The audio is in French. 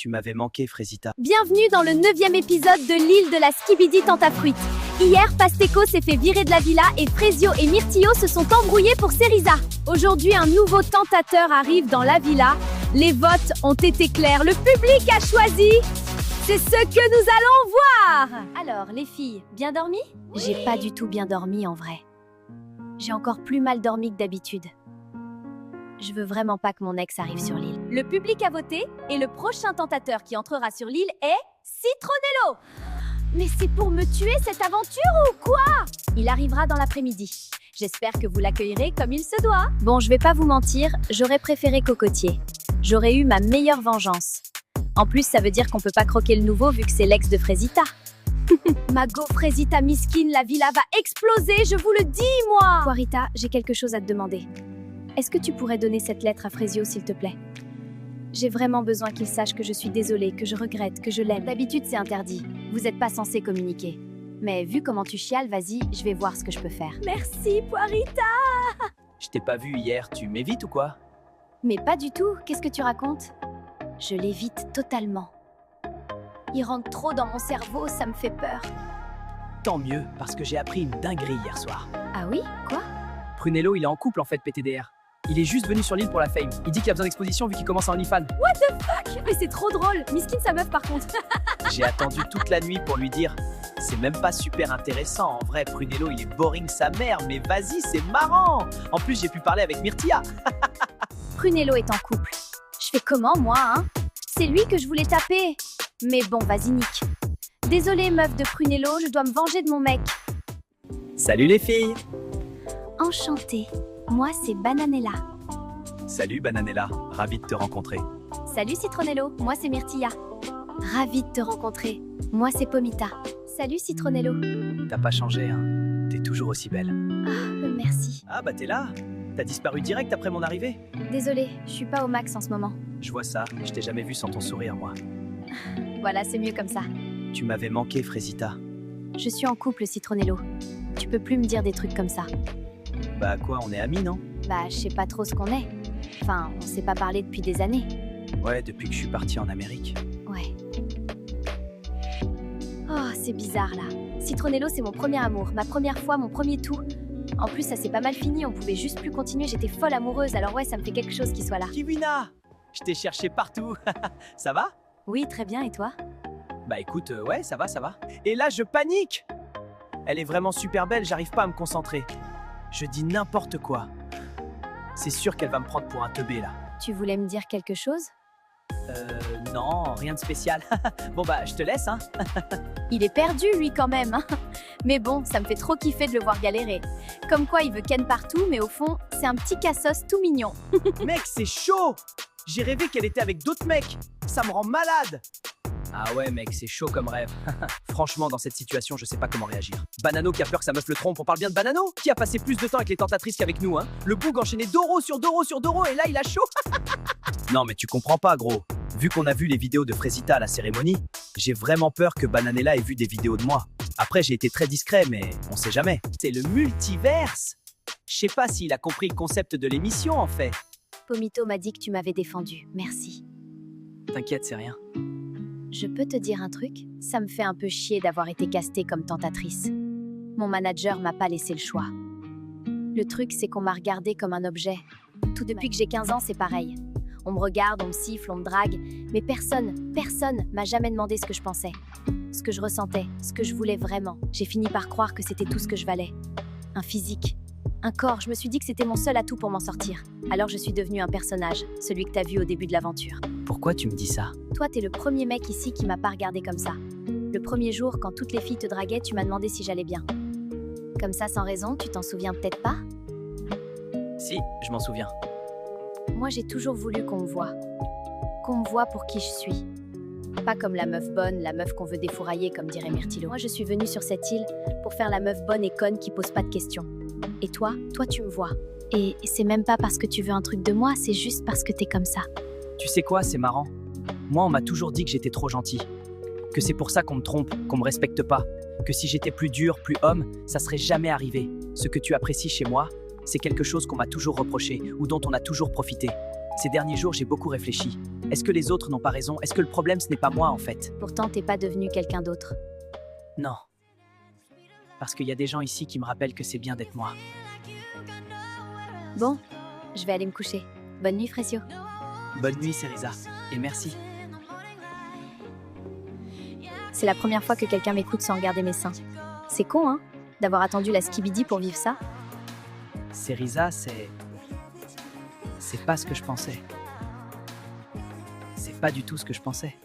Tu m'avais manqué, Frésita. Bienvenue dans le 9e épisode de l'île de la Skibidi Tentafruit. Hier, Pasteco s'est fait virer de la villa et Frezio et Myrtillo se sont embrouillés pour Cerisa. Aujourd'hui, un nouveau tentateur arrive dans la villa. Les votes ont été clairs, le public a choisi. C'est ce que nous allons voir. Alors, les filles, bien dormi? J'ai pas du tout bien dormi en vrai. J'ai encore plus mal dormi que d'habitude. Je veux vraiment pas que mon ex arrive sur l'île. Le public a voté et le prochain tentateur qui entrera sur l'île est Citronello. Mais c'est pour me tuer cette aventure ou quoi? Il arrivera dans l'après-midi. J'espère que vous l'accueillerez comme il se doit. Bon, je vais pas vous mentir, j'aurais préféré Cocotier. J'aurais eu ma meilleure vengeance. En plus, ça veut dire qu'on peut pas croquer le nouveau vu que c'est l'ex de Frésita. Mago Frésita Miskine, la villa va exploser, je vous le dis, moi! Poirita, j'ai quelque chose à te demander. Est-ce que tu pourrais donner cette lettre à Frezio, s'il te plaît? J'ai vraiment besoin qu'il sache que je suis désolée, que je regrette, que je l'aime. D'habitude, c'est interdit. Vous n'êtes pas censé communiquer. Mais vu comment tu chiales, vas-y, je vais voir ce que je peux faire. Merci, Poirita! Je t'ai pas vu hier, tu m'évites ou quoi? Mais pas du tout, qu'est-ce que tu racontes? Je l'évite totalement. Il rentre trop dans mon cerveau, ça me fait peur. Tant mieux, parce que j'ai appris une dinguerie hier soir. Ah oui? Quoi? Prunello, il est en couple en fait, PTDR. Il est juste venu sur l'île pour la fame. Il dit qu'il a besoin d'exposition vu qu'il commence en OnlyFans. What the fuck? Mais c'est trop drôle. Miskine sa meuf par contre. J'ai attendu toute la nuit pour lui dire. C'est même pas super intéressant. En vrai, Prunello, il est boring sa mère. Mais vas-y, c'est marrant. En plus, j'ai pu parler avec Myrtilla. Prunello est en couple. Je fais comment moi, hein? C'est lui que je voulais taper. Mais bon, vas-y, nique. Désolée, meuf de Prunello, je dois me venger de mon mec. Salut les filles. Enchantée. Moi, c'est Bananella. Salut Bananella, ravi de te rencontrer. Salut Citronello, moi c'est Myrtilla. Ravie de te rencontrer. Moi c'est Pomita. Salut Citronello. T'as pas changé, hein? T'es toujours aussi belle. Ah, merci. Ah bah t'es là. T'as disparu direct après mon arrivée. Désolée, je suis pas au max en ce moment. Je vois ça, je t'ai jamais vu sans ton sourire, moi. Voilà, c'est mieux comme ça. Tu m'avais manqué, Frésita. Je suis en couple, Citronello. Tu peux plus me dire des trucs comme ça. Bah quoi, on est amis, non? Bah, je sais pas trop ce qu'on est. Enfin, on s'est pas parlé depuis des années. Ouais, depuis que je suis parti en Amérique. Ouais. Oh, c'est bizarre, là. Citronello, c'est mon premier amour, ma première fois, mon premier tout. En plus, ça s'est pas mal fini, on pouvait juste plus continuer, j'étais folle amoureuse, alors ouais, ça me fait quelque chose qu'il soit là. Kiwina! Je t'ai cherché partout. Ça va? Oui, très bien, et toi? Bah écoute, ouais, ça va, ça va. Et là, je panique! Elle est vraiment super belle, j'arrive pas à me concentrer. Je dis n'importe quoi. C'est sûr qu'elle va me prendre pour un teubé, là. Tu voulais me dire quelque chose? Non, rien de spécial. Bon bah, je te laisse, hein. Il est perdu, lui, quand même, hein. Mais bon, ça me fait trop kiffer de le voir galérer. Comme quoi, il veut ken partout, mais au fond, c'est un petit cassos tout mignon. Mec, c'est chaud! J'ai rêvé qu'elle était avec d'autres mecs. Ça me rend malade. Ah ouais, mec, c'est chaud comme rêve. Franchement, dans cette situation, je sais pas comment réagir. Banano qui a peur que sa meuf le trompe, on parle bien de Banano? Qui a passé plus de temps avec les tentatrices qu'avec nous, hein? Le boug enchaîné Doro sur Doro sur Doro, et là, il a chaud. Non, mais tu comprends pas, gros. Vu qu'on a vu les vidéos de Frésita à la cérémonie, j'ai vraiment peur que Bananella ait vu des vidéos de moi. Après, j'ai été très discret, mais on sait jamais. C'est le multiverse. Je sais pas s'il a compris le concept de l'émission, en fait. Pomito m'a dit que tu m'avais défendu. Merci. T'inquiète, c'est rien. Je peux te dire un truc? Ça me fait un peu chier d'avoir été castée comme tentatrice. Mon manager m'a pas laissé le choix. Le truc, c'est qu'on m'a regardée comme un objet. Tout depuis que j'ai 15 ans, c'est pareil. On me regarde, on me siffle, on me drague, mais personne m'a jamais demandé ce que je pensais, ce que je ressentais, ce que je voulais vraiment. J'ai fini par croire que c'était tout ce que je valais. Un physique, un corps, je me suis dit que c'était mon seul atout pour m'en sortir. Alors je suis devenue un personnage, celui que t'as vu au début de l'aventure. Pourquoi tu me dis ça? Toi, t'es le premier mec ici qui m'a pas regardé comme ça. Le premier jour, quand toutes les filles te draguaient, tu m'as demandé si j'allais bien. Comme ça, sans raison, tu t'en souviens peut-être pas? Si, je m'en souviens. Moi, j'ai toujours voulu qu'on me voie. Qu'on me voie pour qui je suis. Pas comme la meuf bonne, la meuf qu'on veut défourailler, comme dirait Myrtillo. Moi, je suis venue sur cette île pour faire la meuf bonne et conne qui pose pas de questions. Et toi, tu me vois. Et c'est même pas parce que tu veux un truc de moi, c'est juste parce que t'es comme ça. Tu sais quoi, c'est marrant. Moi, on m'a toujours dit que j'étais trop gentil. Que c'est pour ça qu'on me trompe, qu'on me respecte pas. Que si j'étais plus dur, plus homme, ça serait jamais arrivé. Ce que tu apprécies chez moi, c'est quelque chose qu'on m'a toujours reproché ou dont on a toujours profité. Ces derniers jours, j'ai beaucoup réfléchi. Est-ce que les autres n'ont pas raison? Est-ce que le problème, ce n'est pas moi, en fait? Pourtant, t'es pas devenu quelqu'un d'autre. Non. Parce qu'il y a des gens ici qui me rappellent que c'est bien d'être moi. Bon, je vais aller me coucher. Bonne nuit, Frésio. Bonne nuit, Cerisa. Et merci. C'est la première fois que quelqu'un m'écoute sans regarder mes seins. C'est con, hein, d'avoir attendu la skibidi pour vivre ça. Cerisa, c'est pas ce que je pensais. C'est pas du tout ce que je pensais.